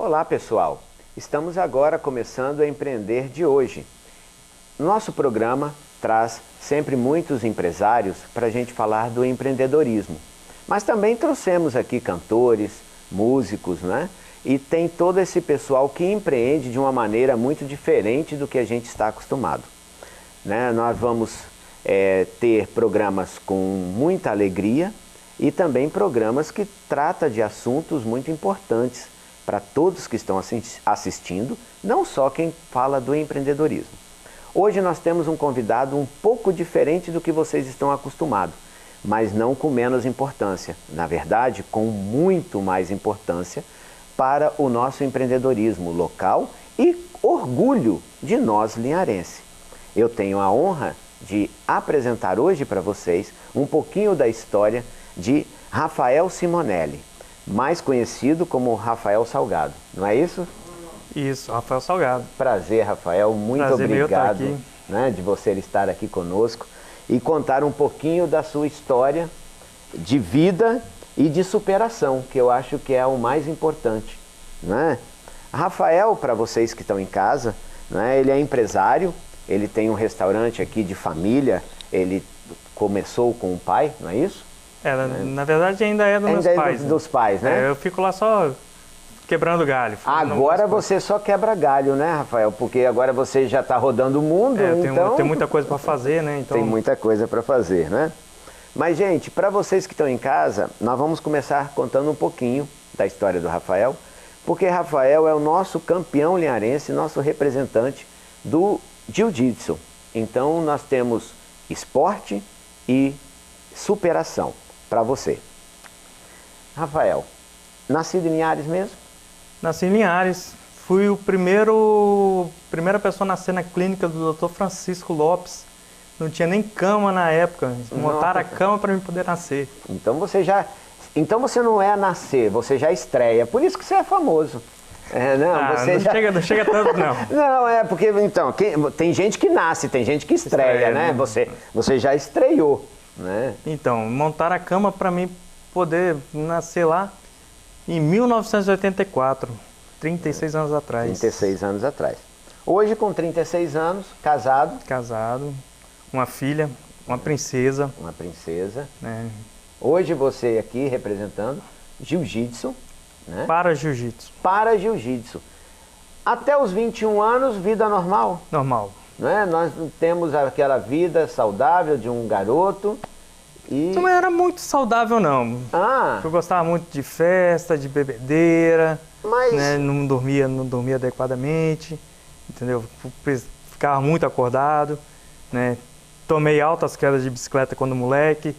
Olá pessoal, estamos agora começando a Empreender de hoje. Nosso programa traz sempre muitos empresários para a gente falar do empreendedorismo. Mas também trouxemos aqui cantores, músicos, né? E tem todo esse pessoal que empreende de uma maneira muito diferente do que a gente está acostumado. Né? Nós vamos ter programas com muita alegria e também programas que tratam de assuntos muito importantes para todos que estão assistindo, não só quem fala do empreendedorismo. Hoje nós temos um convidado um pouco diferente do que vocês estão acostumados, mas não com menos importância. Na verdade, com muito mais importância para o nosso empreendedorismo local e orgulho de nós linharenses. Eu tenho a honra de apresentar hoje para vocês um pouquinho da história de Rafael Simonelli, mais conhecido como Rafael Salgado, não é isso? Isso, Rafael Salgado. Prazer, Rafael, muito Prazer obrigado meu estar aqui. Né, de você estar aqui conosco e contar um pouquinho da sua história de vida e de superação, que eu acho que é o mais importante. Né? Rafael, para vocês que estão em casa, né, ele é empresário, ele tem um restaurante aqui de família, ele começou com o pai, não é isso? Na verdade ainda é dos meus pais. Dos pais, né? Eu fico lá só quebrando galho. Agora você só quebra galho, né, Rafael? Porque agora você já está rodando o mundo, então... Tem muita coisa para fazer, né? Então... Tem muita coisa para fazer, né? Mas, gente, para vocês que estão em casa, nós vamos começar contando um pouquinho da história do Rafael, porque Rafael é o nosso campeão linharense, nosso representante do jiu-jitsu. Então, nós temos esporte e superação para você. Rafael, nascido em Linhares mesmo? Nasci em Linhares. Fui o primeira pessoa a nascer na clínica do Dr. Francisco Lopes. Não tinha nem cama na época. Montaram a cama para eu poder nascer. Então você não é a nascer, você já estreia. Por isso que você é famoso. Não chega tanto, não. Não, é porque, então, tem gente que nasce, tem gente que estreia, né? Você já estreou, né? Então, montaram a cama para mim poder nascer lá em 1984, 36 anos atrás. 36 anos atrás. Hoje, com 36 anos, casado. Casado, uma filha, uma princesa. Uma princesa. Né? Hoje você aqui representando jiu-jitsu. Né? Para jiu-jitsu. Para jiu-jitsu. Até os 21 anos, vida normal? Normal. Né? Nós temos aquela vida saudável de um garoto. Não era muito saudável, não. Eu gostava muito de festa, de bebedeira, né? Não dormia adequadamente, entendeu? Ficava muito acordado, né? Tomei altas quedas de bicicleta quando moleque,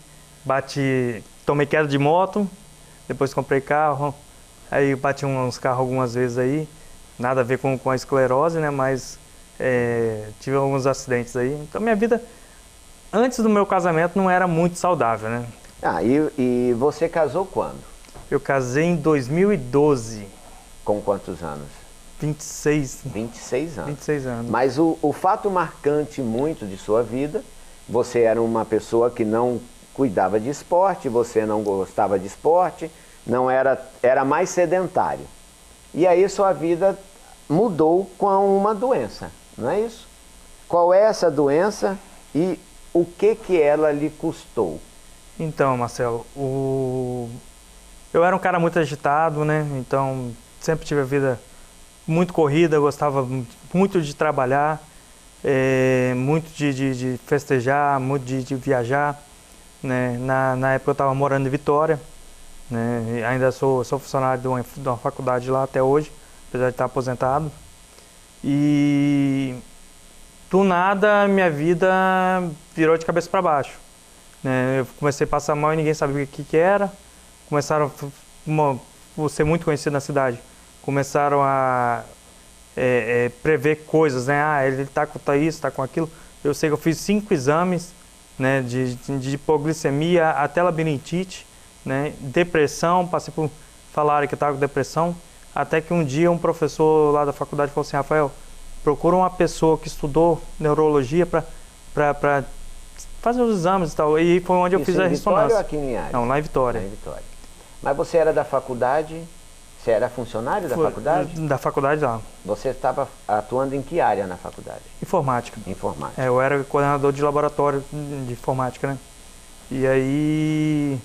tomei queda de moto, depois comprei carro, aí bati uns carros algumas vezes aí, nada a ver com a esclerose, né? Mas tive alguns acidentes aí, então minha vida... Antes do meu casamento não era muito saudável, né? E você casou quando? Eu casei em 2012. Com quantos anos? 26. 26 anos. 26 anos. Mas o fato marcante muito de sua vida, você era uma pessoa que não cuidava de esporte, você não gostava de esporte, era mais sedentário. E aí sua vida mudou com uma doença, não é isso? Qual é essa doença e o que ela lhe custou? Então, Marcelo, eu era um cara muito agitado, né? Então, sempre tive a vida muito corrida, gostava muito de trabalhar, muito de festejar, muito de viajar. Né? Na época eu estava morando em Vitória, né? Ainda sou funcionário de uma faculdade lá até hoje, apesar de estar aposentado. E... do nada, minha vida virou de cabeça para baixo. Né? Eu comecei a passar mal e ninguém sabia o que era. Começaram, por ser muito conhecido na cidade, começaram a prever coisas, né? Ele está com isso, está com aquilo. Eu sei que eu fiz 5 exames, né? de hipoglicemia até labirintite, né? Depressão, falaram que eu estava com depressão, até que um dia um professor lá da faculdade falou assim: Rafael, procura uma pessoa que estudou neurologia para fazer os exames e tal. E foi onde eu fiz a ressonância. Vitória ou aqui em Linhares? Não, lá em Vitória. Lá em Vitória. Mas você era da faculdade? Você era funcionário da faculdade? Da faculdade lá. Você estava atuando em que área na faculdade? Informática. Informática. Eu era coordenador de laboratório de informática, né? E aí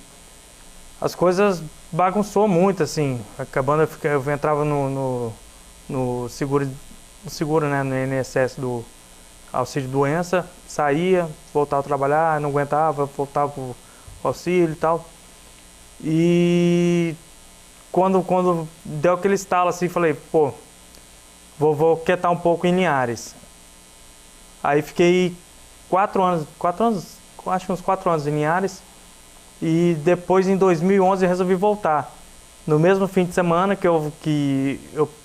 as coisas bagunçou muito, assim. Acabando, eu entrava no seguro, né? No INSS do auxílio doença, saía, voltava a trabalhar, não aguentava, voltava pro auxílio e tal. E quando deu aquele estalo assim, falei, pô, vou quietar um pouco em Linhares. Aí fiquei 4 anos, acho que uns 4 anos em Linhares. E depois, em 2011, resolvi voltar. No mesmo fim de semana que eu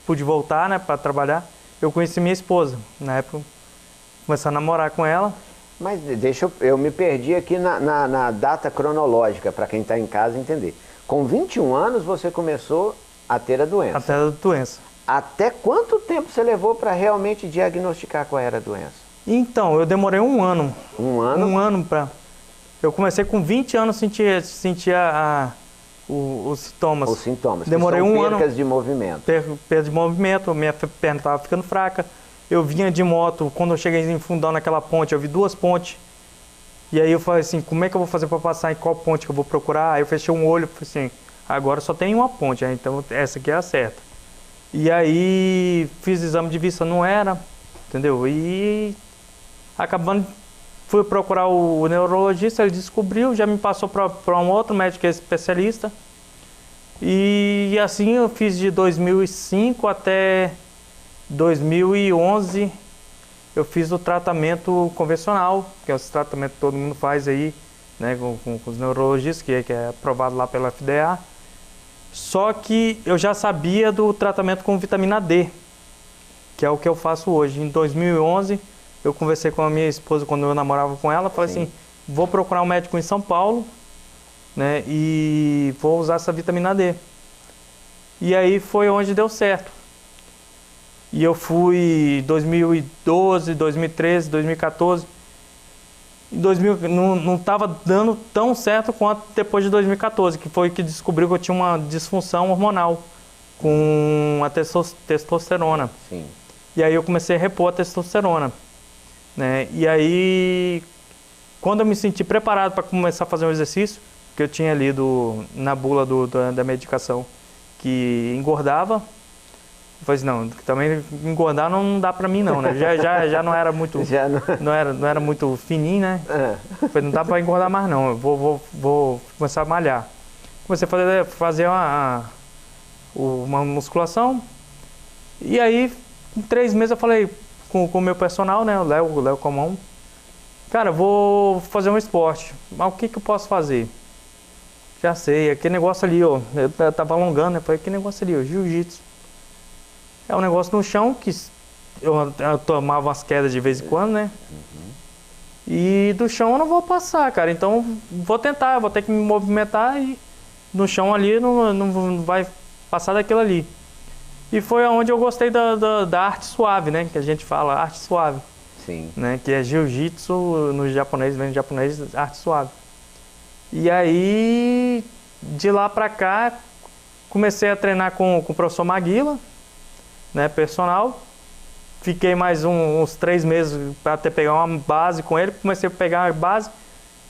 pude voltar, né, para trabalhar, eu conheci minha esposa. Na época, comecei a namorar com ela. Mas eu me perdi aqui na data cronológica, para quem está em casa entender. Com 21 anos você começou a ter a doença. A ter a doença. Até quanto tempo você levou para realmente diagnosticar qual era a doença? Então, eu demorei 1 ano. 1 ano? 1 ano para... Eu comecei com 20 anos a sentir os sintomas. Os sintomas, demorei que são 1 ano. percas de movimento. Perda de movimento, minha perna estava ficando fraca. Eu vinha de moto, quando eu cheguei em Fundão naquela ponte, eu vi 2 pontes. E aí eu falei assim, como é que eu vou fazer para passar, em qual ponte que eu vou procurar? Aí eu fechei um olho e falei assim, agora só tem uma ponte, então essa aqui é a certa. E aí fiz exame de vista, não era, entendeu? E acabando, fui procurar o neurologista, ele descobriu, já me passou para um outro médico que é especialista. E assim eu fiz de 2005 até 2011, eu fiz o tratamento convencional, que é esse tratamento que todo mundo faz aí, né, com os neurologistas, que é aprovado lá pela FDA. Só que eu já sabia do tratamento com vitamina D, que é o que eu faço hoje. Em 2011, eu conversei com a minha esposa quando eu namorava com ela, falei assim, vou procurar um médico em São Paulo, né, e vou usar essa vitamina D. E aí foi onde deu certo. E eu fui em 2012, 2013, 2014. Em 2000, não estava dando tão certo quanto depois de 2014, que foi que descobriu que eu tinha uma disfunção hormonal com a testosterona. Sim. E aí eu comecei a repor a testosterona, né? E aí, quando eu me senti preparado para começar a fazer um exercício, que eu tinha lido na bula da medicação que engordava, eu falei assim, não, também engordar não dá pra mim não, né? Já não era muito, não era muito fininho, né? Eu falei, não dá pra engordar mais não, eu vou começar a malhar. Comecei a fazer uma musculação, e aí, em 3 meses eu falei com o meu personal, né, o Léo Comão, cara, vou fazer um esporte, mas o que eu posso fazer? Já sei, aquele negócio ali, ó, eu tava alongando, né? Falei, que negócio ali, ó, jiu-jitsu. É um negócio no chão que eu tomava umas quedas de vez em quando, né? E do chão eu não vou passar, cara. Então vou tentar, vou ter que me movimentar e no chão ali não vai passar daquilo ali. E foi onde eu gostei da arte suave, né? Que a gente fala, arte suave. Sim. Né? Que é jiu-jitsu no japonês, vem do japonês, arte suave. E aí, de lá pra cá, comecei a treinar com o professor Maguila, né, personal. Fiquei mais uns 3 meses para até pegar uma base com ele. Comecei a pegar a base.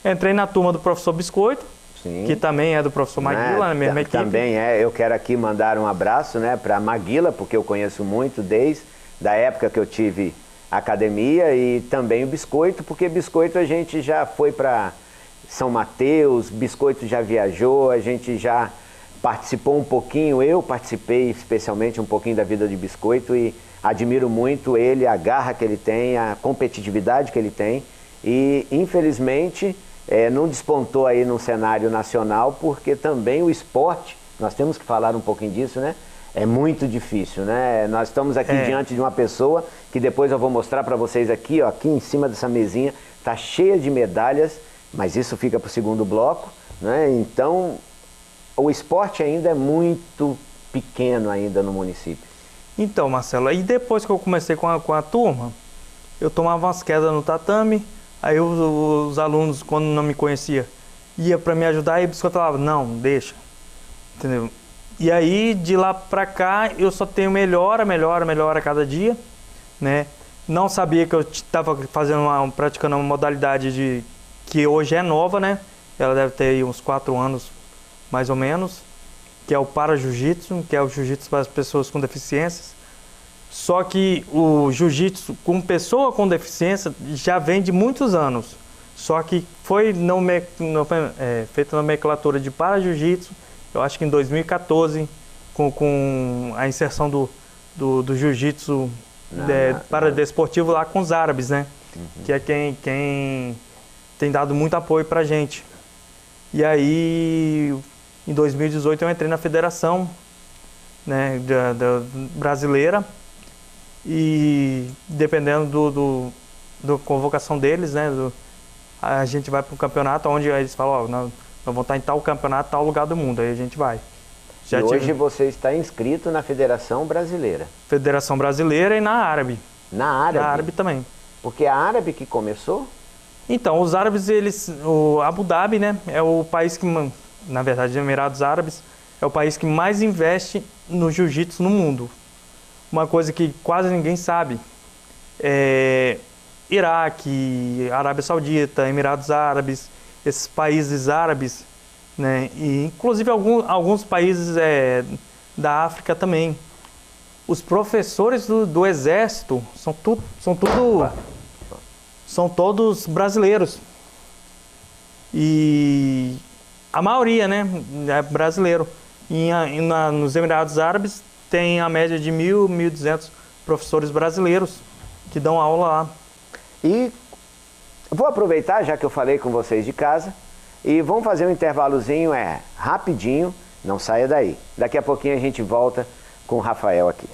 Entrei na turma do professor Biscoito, Sim. que também é do professor Maguila, na mesma equipe. Também é. Eu quero aqui mandar um abraço, né, para Maguila, porque eu conheço muito desde a época que eu tive academia, e também o Biscoito, porque Biscoito a gente já foi para São Mateus, Biscoito já viajou, a gente já participou um pouquinho, eu participei especialmente um pouquinho da vida de Biscoito e admiro muito ele, a garra que ele tem, a competitividade que ele tem, e infelizmente não despontou aí no cenário nacional, porque também o esporte, nós temos que falar um pouquinho disso, né? É muito difícil, né? Nós estamos aqui diante de uma pessoa que depois eu vou mostrar para vocês aqui, ó, aqui em cima dessa mesinha, tá cheia de medalhas, mas isso fica para o segundo bloco, né? Então, o esporte ainda é muito pequeno ainda no município. Então, Marcelo, aí depois que eu comecei com a turma, eu tomava umas quedas no tatame, aí os alunos, quando não me conheciam, ia para me ajudar e o biscoito falava, não, deixa, entendeu? E aí, de lá para cá, eu só tenho melhora a cada dia, né? Não sabia que eu estava praticando uma modalidade que hoje é nova, né? Ela deve ter aí uns 4 anos, mais ou menos, que é o para-jiu-jitsu, que é o jiu-jitsu para as pessoas com deficiências. Só que o jiu-jitsu com pessoa com deficiência já vem de muitos anos. Só que foi feita a nomenclatura de para-jiu-jitsu, eu acho que em 2014, com a inserção do jiu-jitsu para desportivo lá com os árabes, né? Que é quem tem dado muito apoio pra gente. E aí, em 2018, eu entrei na federação, né, da brasileira, e dependendo da convocação deles, né, a gente vai para o campeonato, onde eles falam, nós vamos estar em tal campeonato, tal lugar do mundo, aí a gente vai. Hoje você está inscrito na Federação Brasileira. Federação Brasileira e na Árabe. Na Árabe? Na Árabe também. Porque é a Árabe que começou? Então, os árabes, o Abu Dhabi, né, é o país que, na verdade, os Emirados Árabes, é o país que mais investe no jiu-jitsu no mundo. Uma coisa que quase ninguém sabe. Iraque, Arábia Saudita, Emirados Árabes, esses países árabes, né, e inclusive alguns países da África também. Os professores do exército são todos brasileiros. E a maioria, né, é brasileiro. Nos Emirados Árabes tem a média de 1.000, 1.200 professores brasileiros que dão aula lá. E vou aproveitar, já que eu falei com vocês de casa, e vamos fazer um intervalozinho, rapidinho, não saia daí. Daqui a pouquinho a gente volta com o Rafael aqui.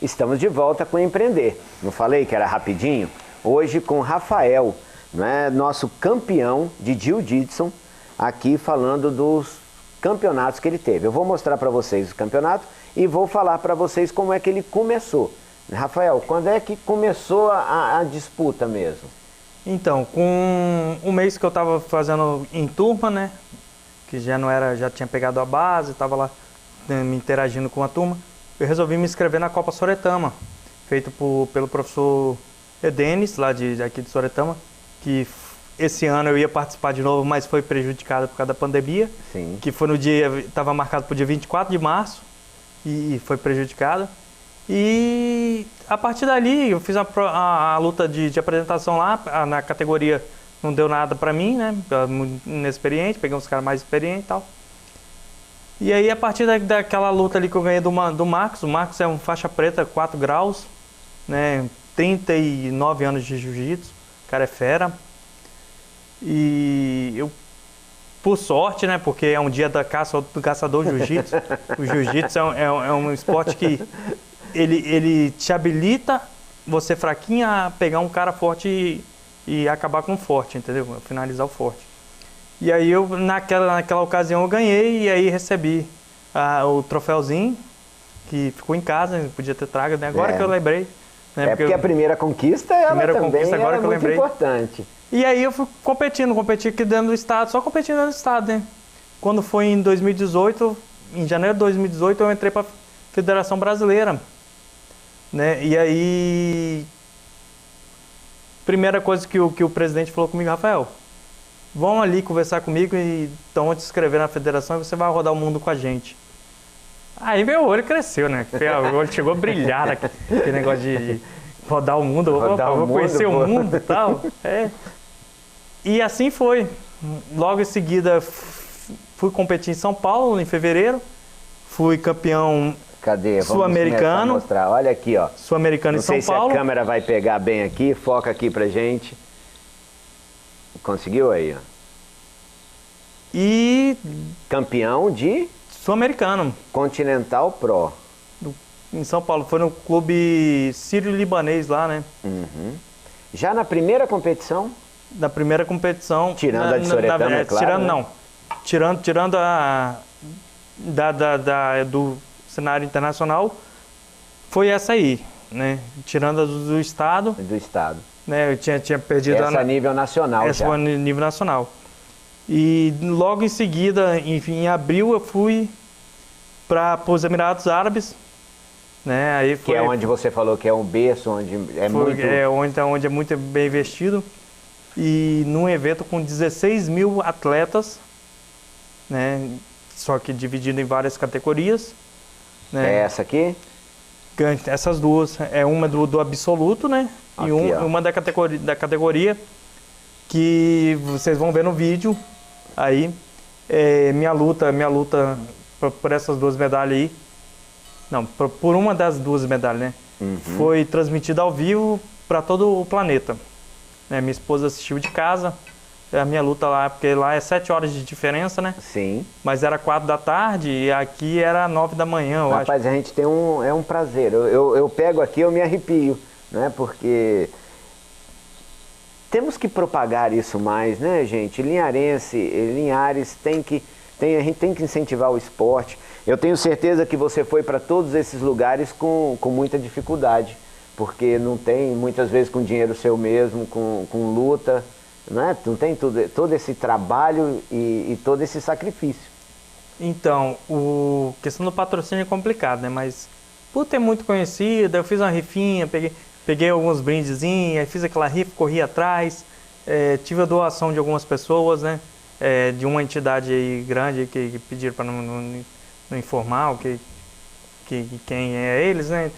Estamos de volta com Empreender. Não falei que era rapidinho? Hoje com o Rafael, né, nosso campeão de Jiu-Jitsu, aqui falando dos campeonatos que ele teve. Eu vou mostrar para vocês o campeonato e vou falar para vocês como é que ele começou. Rafael, quando é que começou a disputa mesmo? Então, com um mês que eu estava fazendo em turma, né, que já tinha pegado a base, estava lá me interagindo com a turma, eu resolvi me inscrever na Copa Soretama, feito pelo professor Edenis, aqui de Soretama, que esse ano eu ia participar de novo, mas foi prejudicado por causa da pandemia. Sim. Que foi estava marcado para o dia 24 de março e foi prejudicado. E a partir dali eu fiz a luta de apresentação lá, na categoria não deu nada para mim, né, muito inexperiente, peguei uns caras mais experientes e tal. E aí a partir daquela luta ali que eu ganhei do Marcos, o Marcos é um faixa preta, 4 graus, né, 39 anos de jiu-jitsu, o cara é fera. E eu, por sorte, né, porque é um dia da caça do caçador jiu-jitsu, o jiu-jitsu é um esporte que ele te habilita, você fraquinho, a pegar um cara forte e acabar com o forte, entendeu? Finalizar o forte. E aí naquela ocasião eu ganhei e aí recebi o troféuzinho, que ficou em casa, podia ter trago, né? Agora que eu lembrei. Né? Porque a primeira conquista, agora que eu lembrei, importante. E aí eu fui competi aqui dentro do estado, só competindo dentro do estado, né? Quando foi em 2018, em janeiro de 2018, eu entrei para a Federação Brasileira, né? E aí, primeira coisa que o presidente falou comigo, Rafael, vão ali conversar comigo e então te inscrever na federação e você vai rodar o mundo com a gente. Aí meu olho cresceu, né? O olho chegou a brilhar, aquele negócio de rodar o mundo, vou conhecer o mundo e tal. E assim foi. Logo em seguida fui competir em São Paulo, em fevereiro. Fui campeão sul-americano. Olha aqui, ó. Sul-americano em São Paulo. Não sei se a câmera vai pegar bem aqui, foca aqui pra gente. Conseguiu aí, ó. E campeão de sul-americano. Continental Pro. Em São Paulo, foi no clube sírio-libanês lá, né? Uhum. Já na primeira competição? Na primeira competição. Tirando a de Soretama, é claro. Tirando, né? não. Tirando do cenário internacional foi essa aí, né? Tirando a do estado. Do estado. Né? Eu tinha perdido essa a nível nacional essa já. foi a nível nacional. E logo em seguida, enfim, em abril eu fui para os Emirados Árabes, né? Aí foi, que é onde você falou que é um berço, onde é muito... onde é muito bem investido. E num evento com 16 mil atletas, né? Só que dividido em várias categorias. Né? É essa aqui? Essas duas. É uma do absoluto, né? Aqui, e uma da categoria que vocês vão ver no vídeo. Aí, minha luta por essas duas medalhas aí. Não, por uma das duas medalhas, né? Foi transmitida ao vivo para todo o planeta. Minha esposa assistiu de casa. A minha luta lá, porque lá é 7 horas de diferença, né? Sim. Mas era 4 da tarde e aqui era 9 da manhã, eu acho. Rapaz, a gente tem um prazer. Eu pego aqui, eu me arrepio, né? Porque temos que propagar isso mais, né, gente? Linhares a gente tem que incentivar o esporte. Eu tenho certeza que você foi para todos esses lugares com muita dificuldade, porque não tem, muitas vezes, com dinheiro seu mesmo, com luta, né? Não tem todo esse trabalho e todo esse sacrifício. Então, a questão do patrocínio é complicado, né? Mas por ter muito conhecido, eu fiz uma rifinha, peguei alguns brindezinhos, fiz aquela rifa, corri atrás, tive a doação de algumas pessoas, né? De uma entidade aí grande que pediram para não informar quem é eles, né?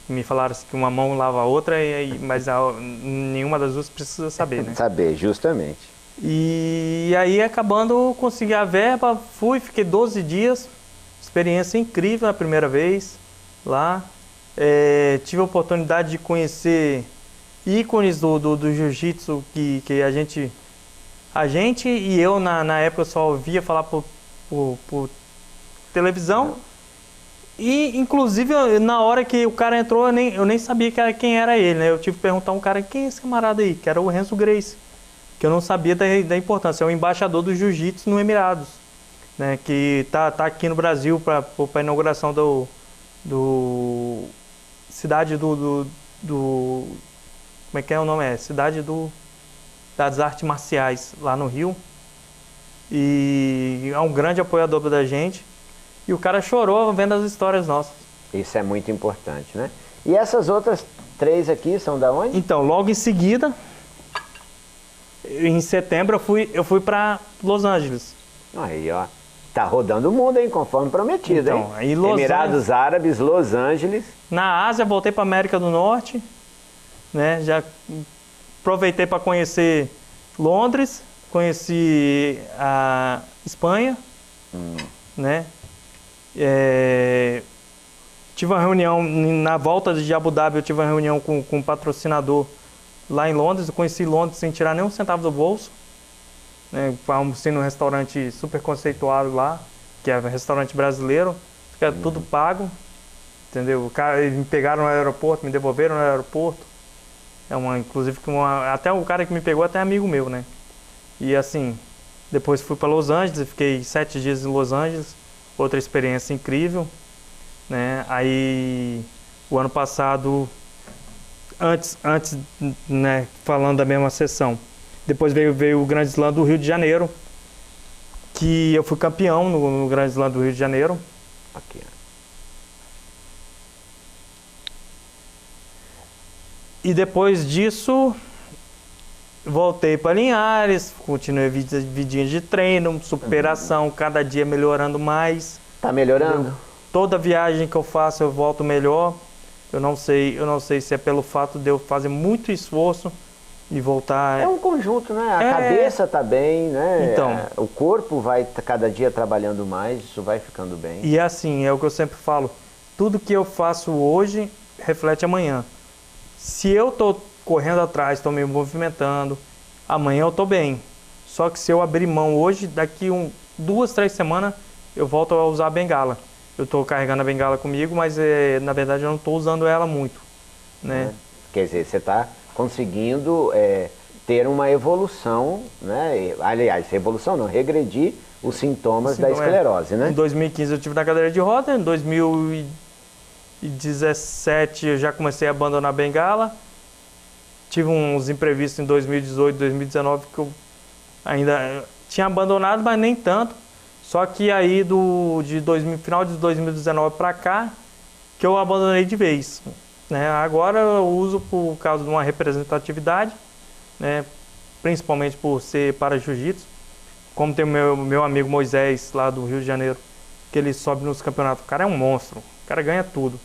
Me falaram que uma mão lava a outra, mas nenhuma das duas precisa saber, né? Saber, justamente. E aí, acabando, consegui a verba, fiquei 12 dias, experiência incrível na primeira vez lá. Tive a oportunidade de conhecer ícones do jiu-jitsu que a gente e eu, na época, só ouvia falar por televisão. E, inclusive, na hora que o cara entrou, eu nem sabia quem era ele, né? Eu tive que perguntar a um cara, quem é esse camarada aí? Que era o Renzo Gracie, que eu não sabia da importância. É o embaixador do jiu-jitsu no Emirados, né? Que tá aqui no Brasil para a inauguração cidade do como é que é o nome? Cidade das artes marciais, lá no Rio. E é um grande apoiador da gente. E o cara chorou vendo as histórias nossas. Isso é muito importante, né? E essas outras 3 aqui são da onde? Então, logo em seguida, em setembro, eu fui para Los Angeles. Aí, ó. Tá rodando o mundo, hein? Conforme prometido, então, hein? Aí Emirados Árabes, Los Angeles. Na Ásia, voltei para América do Norte, né? Já aproveitei para conhecer Londres, conheci a Espanha, né? Tive uma reunião, na volta de Abu Dhabi, eu tive uma reunião com um patrocinador lá em Londres. Eu conheci Londres sem tirar nem um centavo do bolso, né? Almocei num restaurante super conceituado lá, que é um restaurante brasileiro, que é tudo pago, entendeu? Eles me pegaram no aeroporto, me devolveram no aeroporto. Inclusive, até o cara que me pegou até é amigo meu, né? E assim, depois fui para Los Angeles, fiquei 7 dias em Los Angeles. Outra experiência incrível, né? Aí, o ano passado, antes, né, falando da mesma sessão, depois veio o Grande Slam do Rio de Janeiro, que eu fui campeão no Grande Slam do Rio de Janeiro. Aqui, ó. E depois disso, voltei para Linhares, continuei vidinha de treino, superação, cada dia melhorando mais. Tá melhorando? Toda viagem que eu faço eu volto melhor. Eu não sei se é pelo fato de eu fazer muito esforço e voltar. É um conjunto, né? A cabeça tá bem, né? Então, o corpo vai cada dia trabalhando mais, isso vai ficando bem. E assim, é o que eu sempre falo, tudo que eu faço hoje reflete amanhã. Se eu tô correndo atrás, estou me movimentando, amanhã eu estou bem. Só que se eu abrir mão hoje, daqui 2, 3 semanas, eu volto a usar a bengala. Eu estou carregando a bengala comigo, mas na verdade eu não estou usando ela muito, né? Quer dizer, você está conseguindo ter uma evolução, né? Aliás, evolução não, regredir os sintomas da esclerose, né? Em 2015 eu tive na cadeira de roda, em 2017 eu já comecei a abandonar a bengala. Tive uns imprevistos em 2018, 2019 que eu ainda tinha abandonado, mas nem tanto. Só que aí final de 2019 para cá que eu abandonei de vez, né? Agora eu uso por causa de uma representatividade, né? Principalmente por ser para jiu-jitsu. Como tem o meu amigo Moisés lá do Rio de Janeiro, que ele sobe nos campeonatos. O cara é um monstro, o cara ganha tudo.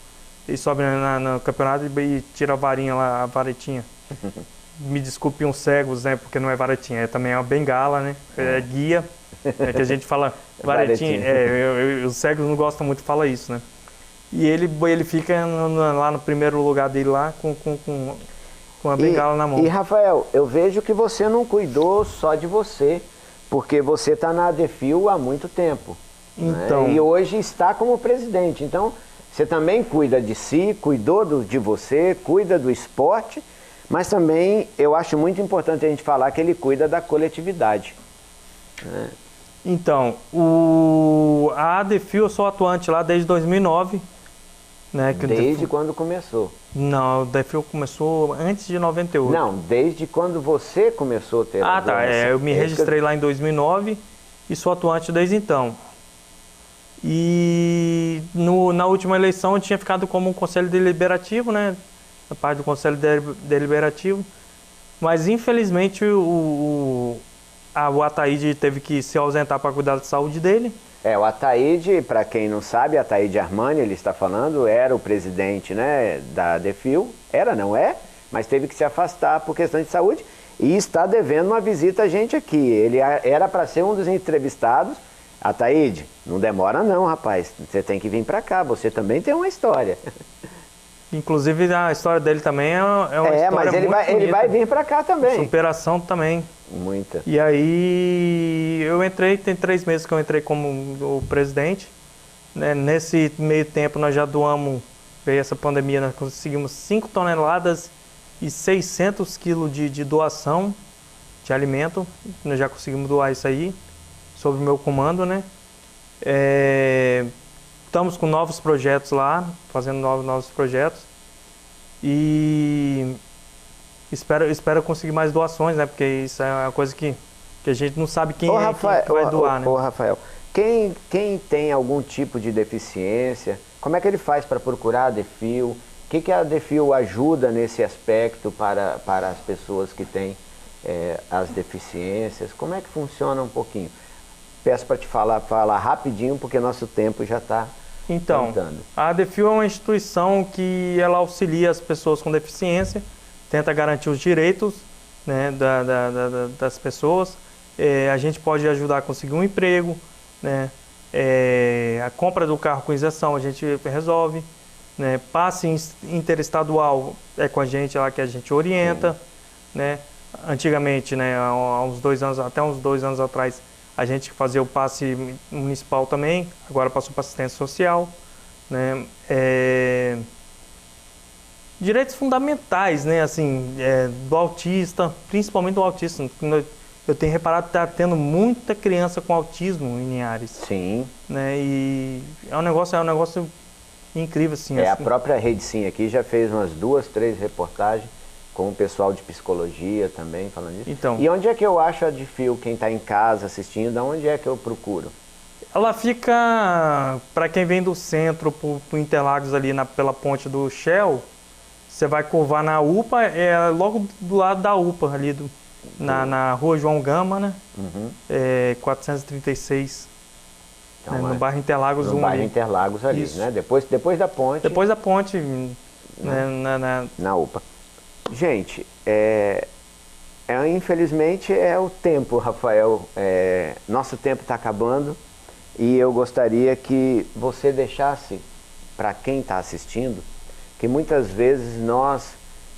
Ele sobe no campeonato e tira a varinha lá, a varetinha. Me desculpe uns cegos, né? Porque não é varetinha, também é uma bengala, né? É guia, que a gente fala varetinha. Os cegos não gostam muito de falar isso, né? E ele fica lá no primeiro lugar dele lá com a bengala na mão. E Rafael, eu vejo que você não cuidou só de você, porque você está na ADEFIL há muito tempo. Então, né? E hoje está como presidente. Então, você também cuida de si, cuidou de você, cuida do esporte, mas também eu acho muito importante a gente falar que ele cuida da coletividade. Né? Então, a ADEFIL eu sou atuante lá desde 2009. Né, desde quando começou? Não, o ADEFIL começou antes de 98. Não, desde quando você começou a ter a doença. Eu me registrei lá em 2009 e sou atuante desde então. E na última eleição eu tinha ficado como um conselho deliberativo, né? A parte do conselho deliberativo. Mas infelizmente o Ataíde teve que se ausentar para cuidar da saúde dele. O Ataíde, para quem não sabe, Ataíde Armani, ele está falando, era o presidente, né, da ADEFIL. Não é, mas teve que se afastar por questão de saúde e está devendo uma visita a gente aqui. Ele era para ser um dos entrevistados. Ataíde, não demora não, rapaz. Você tem que vir para cá, você também tem uma história. Inclusive a história dele também é uma história mas ele vai vir para cá também. Superação também. Muita. E aí eu entrei, tem 3 meses que eu entrei como o presidente. Né? Nesse meio tempo nós já doamos, veio essa pandemia, nós conseguimos 5 toneladas e 600 quilos de doação de alimento. Nós já conseguimos doar isso aí, sob o meu comando, né? Estamos com novos projetos lá, fazendo novos projetos. E espero conseguir mais doações, né? Porque isso é uma coisa que a gente não sabe quem que vai doar, né? Rafael, quem tem algum tipo de deficiência, como é que ele faz para procurar a ADEFIL? O que a ADEFIL ajuda nesse aspecto para as pessoas que têm as deficiências? Como é que funciona um pouquinho? Peço para te falar rapidinho, porque nosso tempo já está contando. A ADEFIL é uma instituição que ela auxilia as pessoas com deficiência, tenta garantir os direitos, né, das pessoas. A gente pode ajudar a conseguir um emprego, né, a compra do carro com isenção a gente resolve, né, passe interestadual é com a gente lá que a gente orienta, né. Antigamente, né, até uns 2 anos atrás, a gente fazia o passe municipal também, agora passou para assistência social, né. Direitos fundamentais, né, assim, do autista, principalmente do autista. Eu tenho reparado que está tendo muita criança com autismo em Linhares. Sim. Né, e é um negócio incrível, assim. A própria Rede Sim aqui já fez umas 2, 3 reportagens com o pessoal de psicologia também, falando disso. Então, e onde é que eu acho a ADEFIL, quem está em casa assistindo, onde é que eu procuro? Ela fica, para quem vem do centro, por Interlagos ali pela ponte do Shell, você vai curvar na UPA, logo do lado da UPA, ali na rua João Gama, né? 436, então, né? No bairro Interlagos 1. No bairro Interlagos ali, isso. Né? Depois da ponte. Depois da ponte, né? Na UPA. Gente, infelizmente é o tempo, Rafael. Nosso tempo está acabando e eu gostaria que você deixasse para quem está assistindo que muitas vezes nós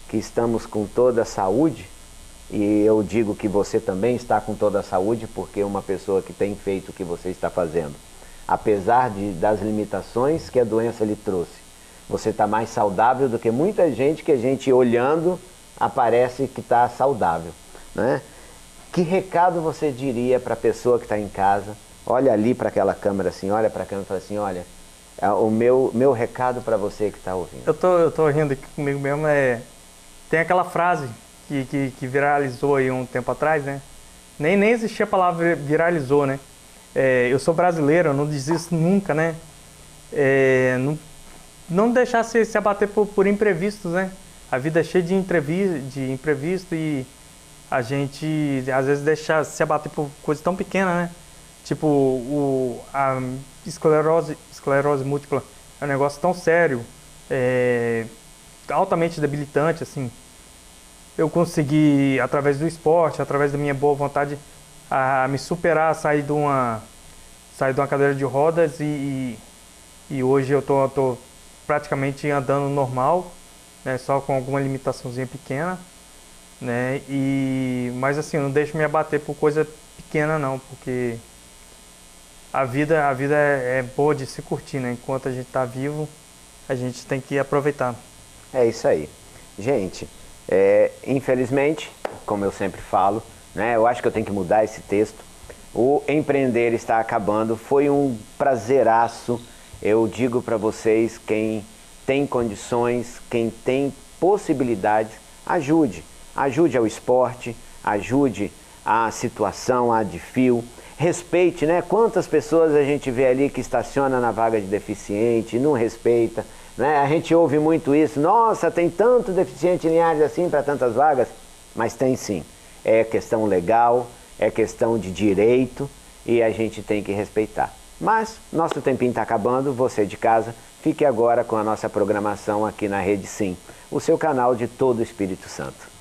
que estamos com toda a saúde, e eu digo que você também está com toda a saúde, porque uma pessoa que tem feito o que você está fazendo, apesar das limitações que a doença lhe trouxe, você está mais saudável do que muita gente que a gente olhando aparece que está saudável, né? Que recado você diria para a pessoa que está em casa olha ali para aquela câmera assim, olha para a câmera e fala assim, olha, o meu recado para você que está ouvindo. Eu tô rindo aqui comigo mesmo, tem aquela frase que viralizou aí um tempo atrás, né? Nem existia a palavra viralizou, né? Eu sou brasileiro, eu não desisto nunca, né? Não deixar se abater por imprevistos, né? A vida é cheia de imprevisto e a gente às vezes deixa se abater por coisa tão pequena, né? Tipo, a esclerose múltipla é um negócio tão sério, altamente debilitante, assim. Eu consegui, através do esporte, através da minha boa vontade, a me superar, sair de uma cadeira de rodas e hoje eu tô praticamente andando normal, né, só com alguma limitaçãozinha pequena, né, mas assim, eu não deixo me abater por coisa pequena não, porque a vida é boa de se curtir, né, enquanto a gente está vivo, a gente tem que aproveitar. É isso aí. Gente, infelizmente, como eu sempre falo, né, eu acho que eu tenho que mudar esse texto. O empreender está acabando. Foi um prazeraço. Eu digo para vocês, quem tem condições, quem tem possibilidades, ajude. Ajude ao esporte, ajude à situação, à de fio. Respeite, né? Quantas pessoas a gente vê ali que estaciona na vaga de deficiente e não respeita, né? A gente ouve muito isso. Nossa, tem tanto deficiente em áreas assim para tantas vagas. Mas tem sim. É questão legal, é questão de direito e a gente tem que respeitar. Mas nosso tempinho está acabando, você de casa, fique agora com a nossa programação aqui na Rede Sim, o seu canal de todo o Espírito Santo.